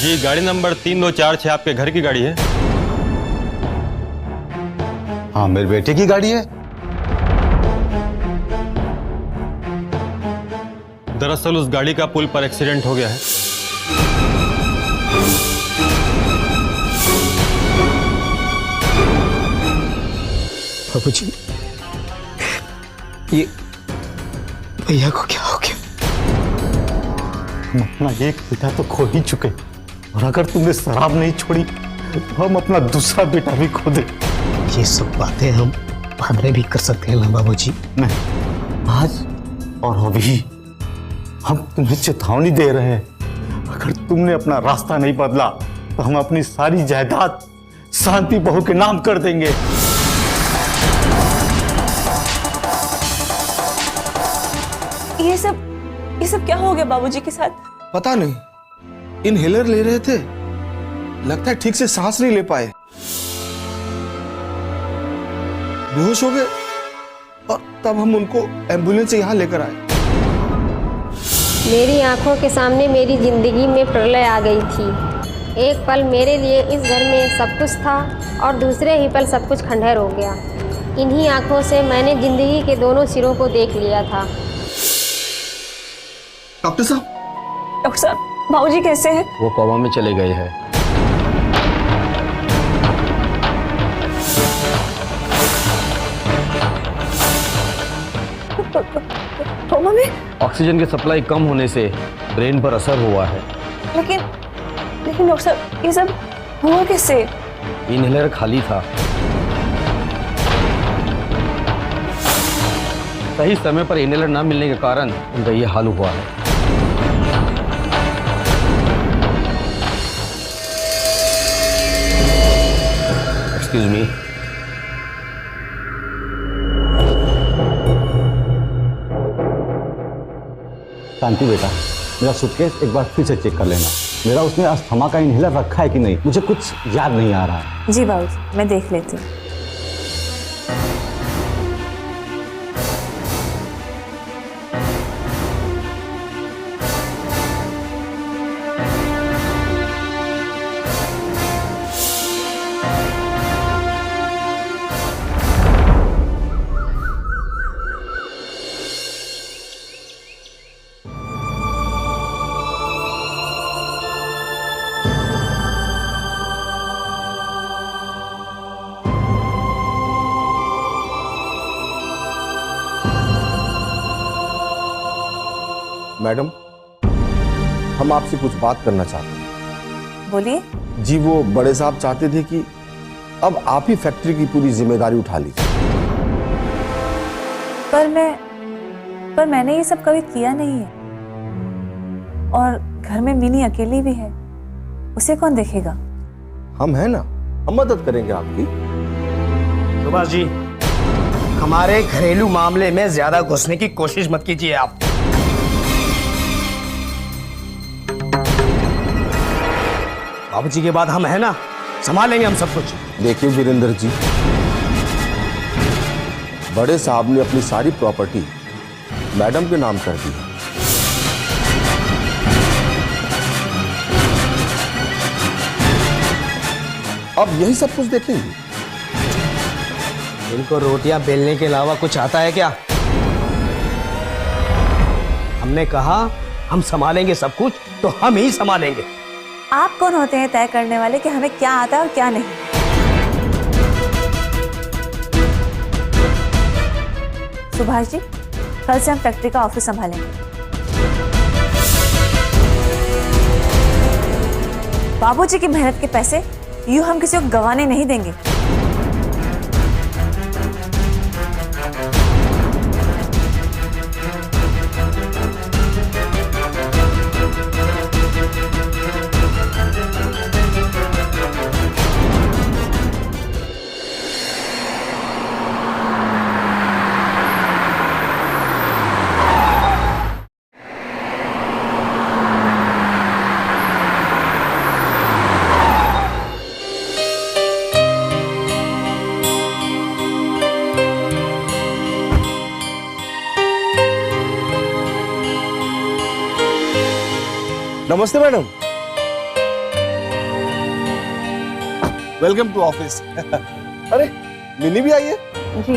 जी, गाड़ी नंबर 3246 आपके घर की गाड़ी है? हाँ, मेरे बेटे की गाड़ी है। दरअसल उस गाड़ी का पुल पर एक्सीडेंट हो गया है। बाबूजी, ये भैया को क्या हो गया? हम अपना एक बेटा तो खो ही चुके, और अगर तुमने शराब नहीं छोड़ी तो हम अपना दूसरा बेटा भी खो दे। ये सब बातें हम बाद में भी कर सकते हैं ना बाबूजी? नहीं, आज और अभी हम तुम्हें चेतावनी दे रहे हैं। अगर तुमने अपना रास्ता नहीं बदला तो हम अपनी सारी जायदाद शांति बहू के नाम कर देंगे। ये सब क्या हो गया बाबूजी के साथ? पता नहीं, इनहेलर ले रहे थे, लगता है ठीक से सांस नहीं ले पाए, बेहोश हो गए और तब हम उनको एम्बुलेंस से यहां लेकर आए। मेरी आंखों के सामने मेरी जिंदगी में प्रलय आ गई थी। एक पल मेरे लिए इस घर में सब कुछ था और दूसरे ही पल सब कुछ खंडहर हो गया। इन्हीं आंखों से मैंने जिंदगी के दोनों सिरों को देख लिया था। डॉक्टर साहब, बाबूजी कैसे हैं? वो कोमा में चले गए हैं। कोमा में? ऑक्सीजन की सप्लाई कम होने से ब्रेन पर असर हुआ है। लेकिन डॉक्टर साहब, ये सब हुआ कैसे? इनहेलर खाली था। सही समय पर इनहेलर न मिलने के कारण उनका ये हाल हुआ है। Excuse me. शांति बेटा, मेरा सूटकेस एक बार फिर से चेक कर लेना। मेरा उसमें अस्थमा का इनहेलर रखा है कि नहीं, मुझे कुछ याद नहीं आ रहा है। जी बाबूजी, मैं देख लेती हूँ। मैडम, हम आपसे कुछ बात करना चाहते हैं। बोलिए। जी, वो बड़े साहब चाहते थे कि अब आप ही फैक्ट्री की पूरी जिम्मेदारी उठा लीजिए। पर मैंने ये सब कभी किया नहीं है, और घर में मिनी अकेली भी है, उसे कौन देखेगा? हम हैं ना, हम मदद करेंगे आपकी। सुभाष जी, हमारे घरेलू मामले में ज्यादा घुसने की कोशिश मत कीजिए आप। बाबूजी के बाद हम है ना, संभालेंगे हम सब कुछ। देखिए वीरेंद्र जी, बड़े साहब ने अपनी सारी प्रॉपर्टी मैडम के नाम कर दी है। अब यही सब कुछ देखेंगे। इनको रोटियां बेलने के अलावा कुछ आता है क्या? हमने कहा हम संभालेंगे सब कुछ, तो हम ही संभालेंगे। आप कौन होते हैं तय करने वाले कि हमें क्या आता है और क्या नहीं? सुभाष जी, कल से हम फैक्ट्री का ऑफिस संभालेंगे। बाबूजी की मेहनत के पैसे यूं हम किसी को गंवाने नहीं देंगे। नमस्ते मैडम। Welcome to office. अरे मिनी भी आई है? जी,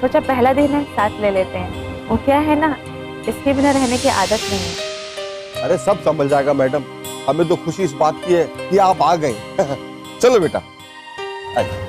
सोचा पहला दिन है साथ ले लेते हैं। वो क्या है ना, इसके बिना रहने की आदत नहीं है। अरे सब संभल जाएगा मैडम, हमें तो खुशी इस बात की है कि आप आ गए। चलो बेटा। आइए।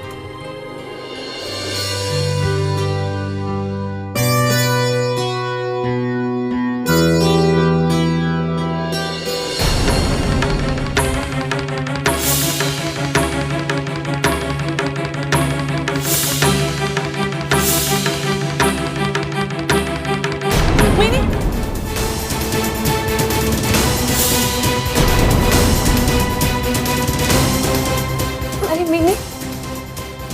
अरे मिनी,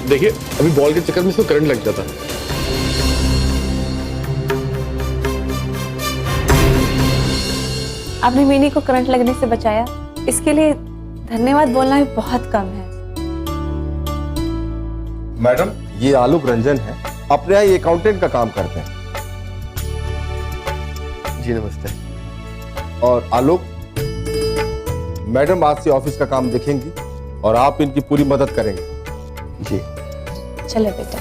देखिए अभी बॉल के चक्कर में इसको करंट लग जाता है। आपने मिनी को करंट लगने से बचाया, इसके लिए धन्यवाद बोलना भी बहुत कम है। मैडम ये आलोक रंजन है, अपने यहाँ अकाउंटेंट का काम करते हैं। जी नमस्ते। और आलोक, मैडम आज से ऑफिस का काम देखेंगी और आप इनकी पूरी मदद करेंगे। जी चलो बेटा।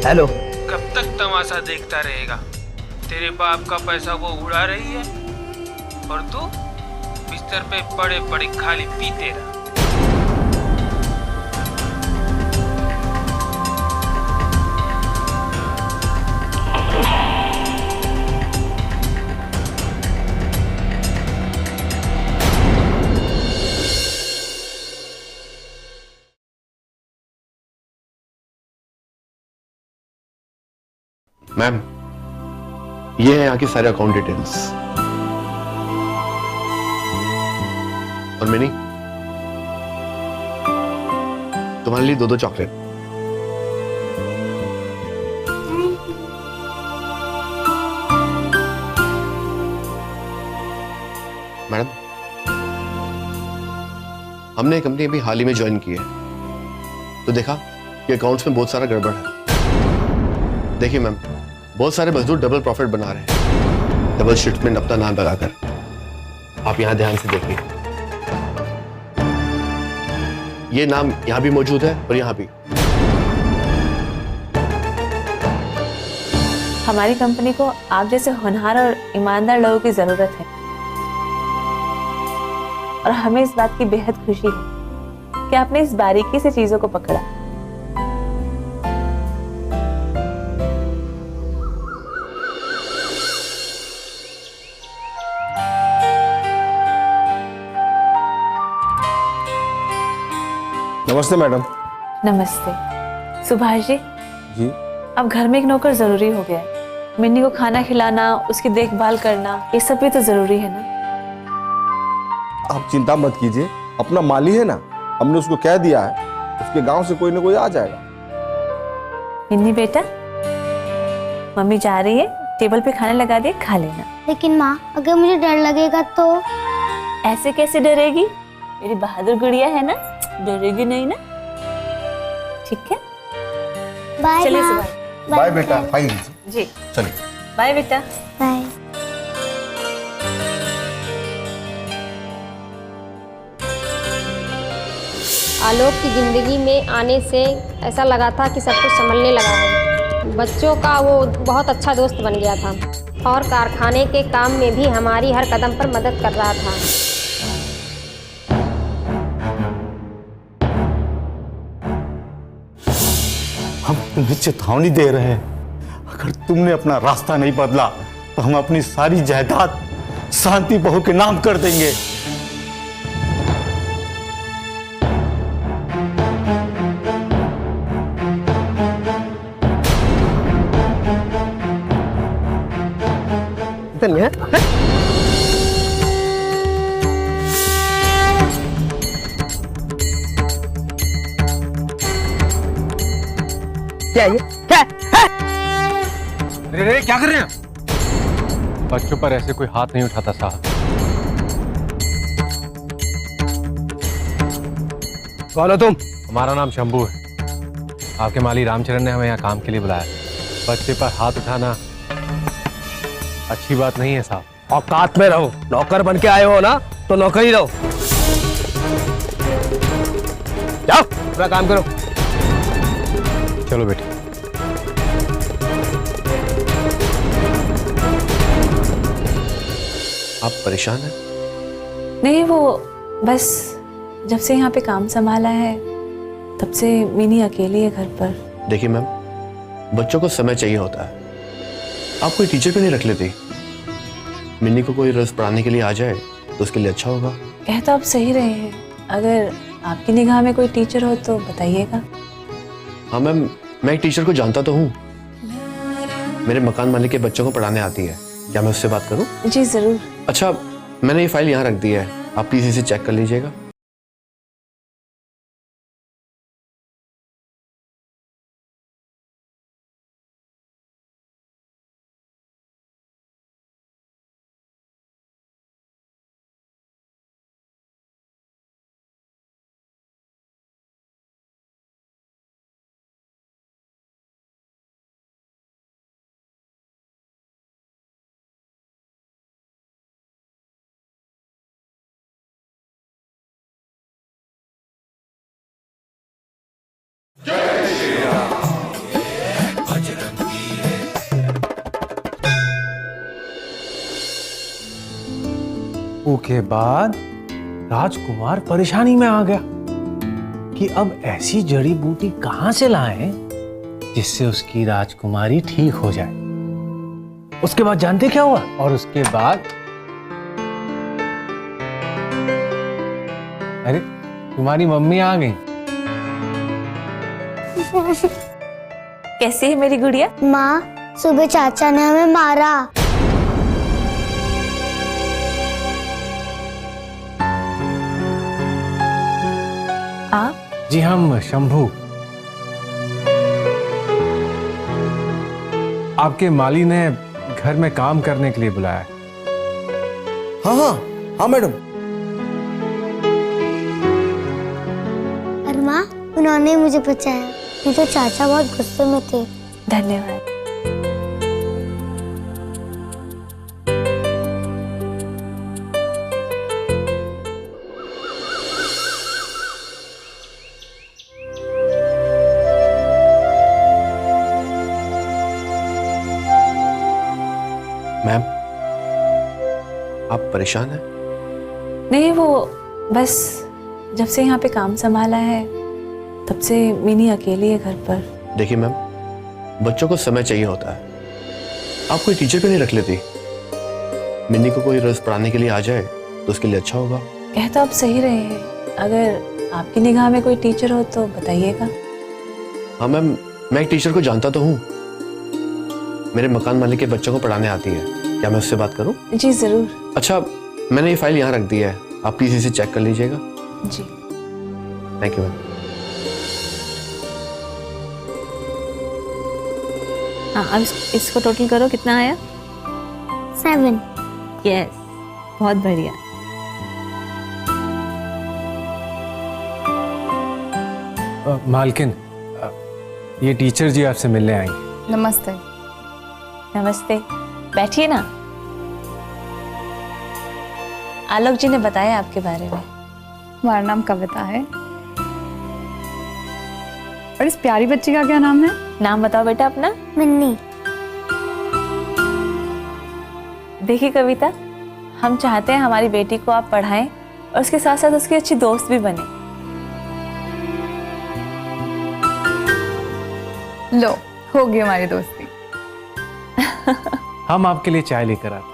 हेलो। कब तक तमाशा देखता रहेगा? तेरे बाप का पैसा वो उड़ा रही है और तू बिस्तर पे पड़े पड़े खाली पीते रहा। मैम, ये है यहाँ की सारे अकाउंट डिटेल्स। और मिनी, तुम्हारे लिए 2-2 चॉकलेट। मैडम, हमने कंपनी अभी हाल ही में ज्वाइन की है, तो देखा कि अकाउंट्स में बहुत सारा गड़बड़ है। देखिए मैम, बहुत सारे मजदूर डबल प्रॉफिट बना रहे हैं, डबल शिफ्ट में अपना नाम लगाकर। आप यहां ध्यान से देखिए, ये नाम यहां भी मौजूद है और यहां भी। हमारी कंपनी को आप जैसे होनहार और ईमानदार लोगों की जरूरत है, और हमें इस बात की बेहद खुशी है कि आपने इस बारीकी से चीजों को पकड़ा। नमस्ते मैडम। नमस्ते सुभाष जी। जी। अब घर में एक नौकर जरूरी हो गया है। मिन्नी को खाना खिलाना, उसकी देखभाल करना, ये सब भी तो जरूरी है ना। आप चिंता मत कीजिए, अपना माली है ना, हमने उसको कह दिया है, उसके गांव से कोई ना कोई आ जाएगा। मिन्नी बेटा, मम्मी जा रही है, टेबल पे खाना लगा दिए, खा लेना। लेकिन माँ, अगर मुझे डर लगेगा तो? ऐसे कैसे डरेगी? मेरी बहादुर गुड़िया है ना, डरेगी नहीं ना। ठीक है, बाय चलिए माँ। सुभाष। बाय बेटा, फाइन जी चलिए। बाय बेटा। बाय। आलोक की ज़िंदगी में आने से ऐसा लगा था कि सब कुछ संभलने लगा है। बच्चों का वो बहुत अच्छा दोस्त बन गया था और कारखाने के काम में भी हमारी हर कदम पर मदद कर रहा था। हम तुम्हें चेतावनी दे रहे हैं, अगर तुमने अपना रास्ता नहीं बदला तो हम अपनी सारी जायदाद शांति बहू के नाम कर देंगे। क्या ये क्या है? अरे क्या कर रहे हैं? बच्चों पर ऐसे कोई हाथ नहीं उठाता साहब। कौन हो तुम? हमारा नाम शंभू है। आपके माली रामचरण ने हमें यहाँ काम के लिए बुलाया। बच्चे पर हाथ उठाना अच्छी बात नहीं है साहब। औकात में रहो, नौकर बन के आए हो ना तो नौकर ही रहो। जाओ अपना काम करो। चलो बेटे। आप परेशान हैं? नहीं, वो बस जब से यहाँ पे काम संभाला है तब से मिनी अकेली है घर पर। देखिए मैम, बच्चों को समय चाहिए होता है। आप कोई टीचर क्यों नहीं रख लेती? मिन्नी को कोई रस पढ़ाने के लिए आ जाए तो उसके लिए अच्छा होगा। कह तो आप सही रहे हैं, अगर आपकी निगाह में कोई टीचर हो तो बताइएगा। हाँ मैम, मैं एक टीचर को जानता तो हूँ। मेरे मकान मालिक के बच्चों को पढ़ाने आती है। क्या मैं उससे बात करूँ? जी जरूर। अच्छा, मैंने ये फाइल यहाँ रख दी है, आप प्लीज इसे चेक कर लीजिएगा। के बाद राजकुमार परेशानी में आ गया कि अब ऐसी जड़ी बूटी कहां से लाएं जिससे उसकी राजकुमारी ठीक हो जाए। उसके बाद जानते क्या हुआ? और उसके बाद अरे तुम्हारी मम्मी आ गई। कैसी है मेरी गुड़िया? माँ, सुबह चाचा ने हमें मारा। आप? जी हम शंभू, आपके माली ने घर में काम करने के लिए बुलाया है। हाँ हाँ हाँ मैडम। और माँ, उन्होंने मुझे बचाया। नहीं तो चाचा बहुत गुस्से में थे। धन्यवाद। मैम, आप परेशान हैं? नहीं, वो बस जब से यहाँ पे काम संभाला है तब से मिनी अकेली है घर पर। देखिए मैम, बच्चों को समय चाहिए होता है। आप कोई टीचर क्यों नहीं रख लेती? मिन्नी को कोई रस पढ़ाने के लिए आ जाए तो उसके लिए अच्छा होगा। कह तो आप सही रहे हैं, अगर आपकी निगाह में कोई टीचर हो तो बताइएगा। हाँ मैम, मैं एक टीचर को जानता तो हूँ। मेरे मकान मालिक के बच्चों को पढ़ाने आती है। क्या मैं उससे बात करूँ? जी जरूर। अच्छा, मैंने ये फाइल यहाँ रख दी है, आप प्लीज इसे चेक कर लीजिएगा। जी। Thank you ma'am. हाँ, अब इसको टोटल करो, कितना आया? 7। यस, बहुत बढ़िया। मालकिन, ये टीचर जी आपसे मिलने आएंगे। नमस्ते। नमस्ते, बैठिए ना। आलोक जी ने बताया आपके बारे में। हमारा नाम कविता है। और इस प्यारी बच्ची का क्या नाम है? नाम बताओ बेटा अपना। मिन्नी। देखिए कविता, हम चाहते हैं हमारी बेटी को आप पढ़ाएं और उसके साथ साथ उसकी अच्छी दोस्त भी बने। लो, हो गई हमारी दोस्ती। हम आपके लिए चाय लेकर आते हैं।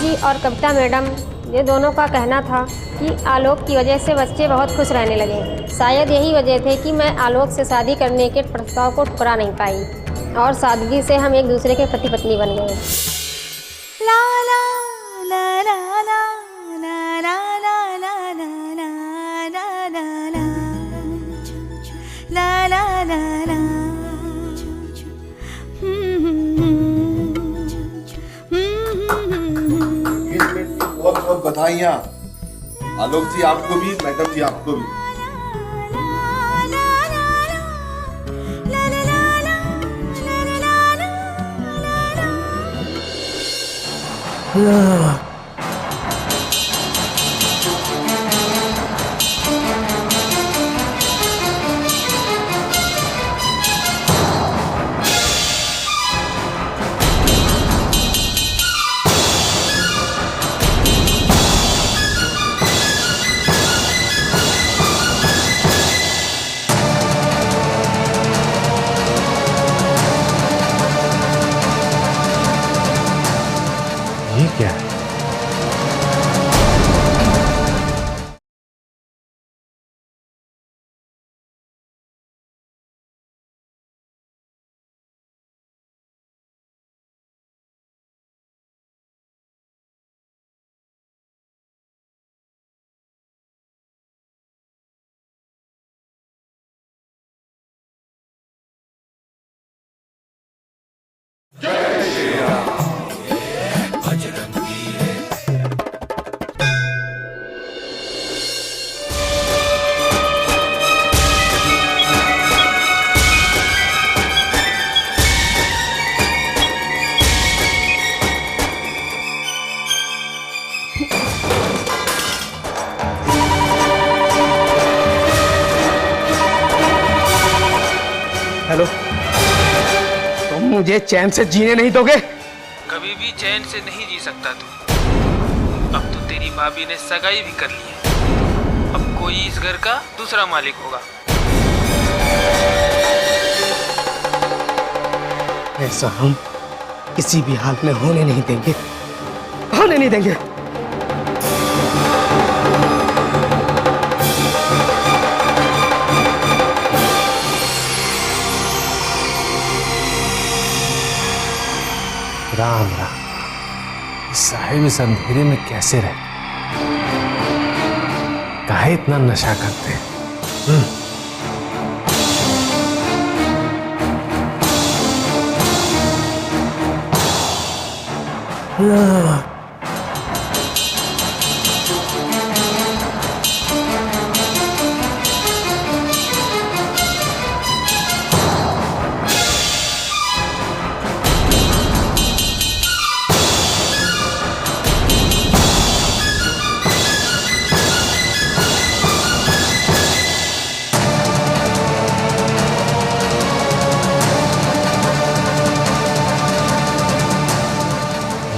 जी और कविता मैडम, ये दोनों का कहना था कि आलोक की वजह से बच्चे बहुत खुश रहने लगे। शायद यही वजह थे कि मैं आलोक से शादी करने के प्रस्ताव को ठुकरा नहीं पाई और सादगी से हम एक दूसरे के पति पत्नी बन गए। ला ला ला ला ला ला ला ला ला ला ला ला ला ला। बहुत बहुत बधाइयाँ आलोक जी, आपको भी, मैडम जी आपको भी। ये क्या है? हेलो, तुम मुझे चैन से जीने नहीं दोगे? कभी भी चैन से नहीं जी सकता तू। अब तो तेरी भाभी ने सगाई भी कर ली है। अब कोई इस घर का दूसरा मालिक होगा। ऐसा हम किसी भी हाल में होने नहीं देंगे, होने नहीं देंगे। राम राम, इस साहिब इस अंधेरे में कैसे रहे? काहे इतना नशा करते हैं?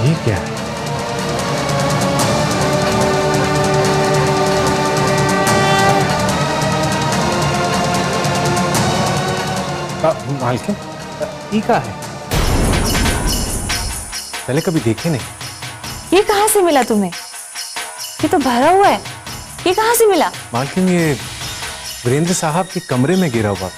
ये क्या है? मालकिन, ई का है? पहले कभी देखे नहीं। ये कहाँ से मिला तुम्हें? ये तो भरा हुआ है। ये कहाँ से मिला? मालकिन, ये वीरेंद्र साहब के कमरे में गिरा हुआ।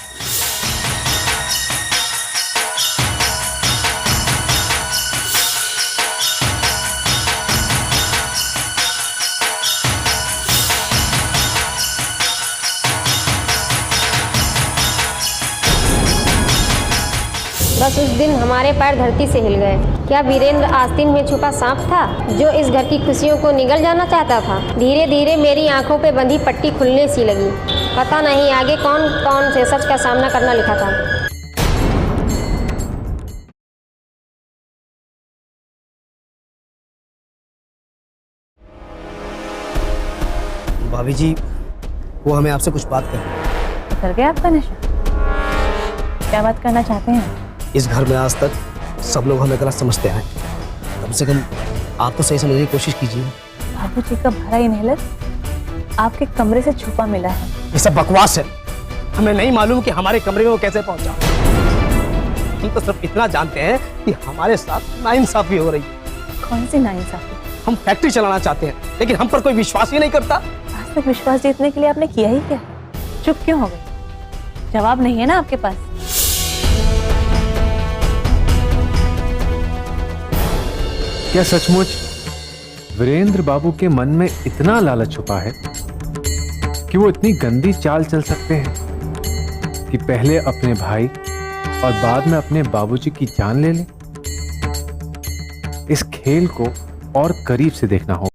बस उस दिन हमारे पैर धरती से हिल गए। क्या वीरेंद्र आस्तीन में छुपा सांप था जो इस घर की खुशियों को निगल जाना चाहता था? धीरे धीरे मेरी आंखों पे बंधी पट्टी खुलने सी लगी। पता नहीं आगे कौन कौन से सच का सामना करना लिखा था। भाभी जी, वो हमें आपसे कुछ बात करनी। कर गया आपका नशा? क्या बात करना चाहते हैं? इस घर में आज तक सब लोग हमें गलत समझते हैं। कम से कम आप तो सही समझने की कोशिश कीजिए। बाबू जी का भरा इनहेलर आपके कमरे से छुपा मिला है। ये सब बकवास है। हमें नहीं मालूम कि हमारे कमरे में वो कैसे पहुंचा। हम तो सिर्फ इतना जानते हैं कि हमारे साथ नाइंसाफी हो रही है। कौन सी नाइंसाफी? हम फैक्ट्री चलाना चाहते हैं, लेकिन हम पर कोई विश्वास ही नहीं करता। आज तक विश्वास जीतने के लिए आपने किया ही क्या? चुप क्यों हो गए? जवाब नहीं है ना आपके पास? क्या सचमुच वीरेंद्र बाबू के मन में इतना लालच छुपा है कि वो इतनी गंदी चाल चल सकते हैं कि पहले अपने भाई और बाद में अपने बाबूजी की जान ले लें? इस खेल को और करीब से देखना होगा।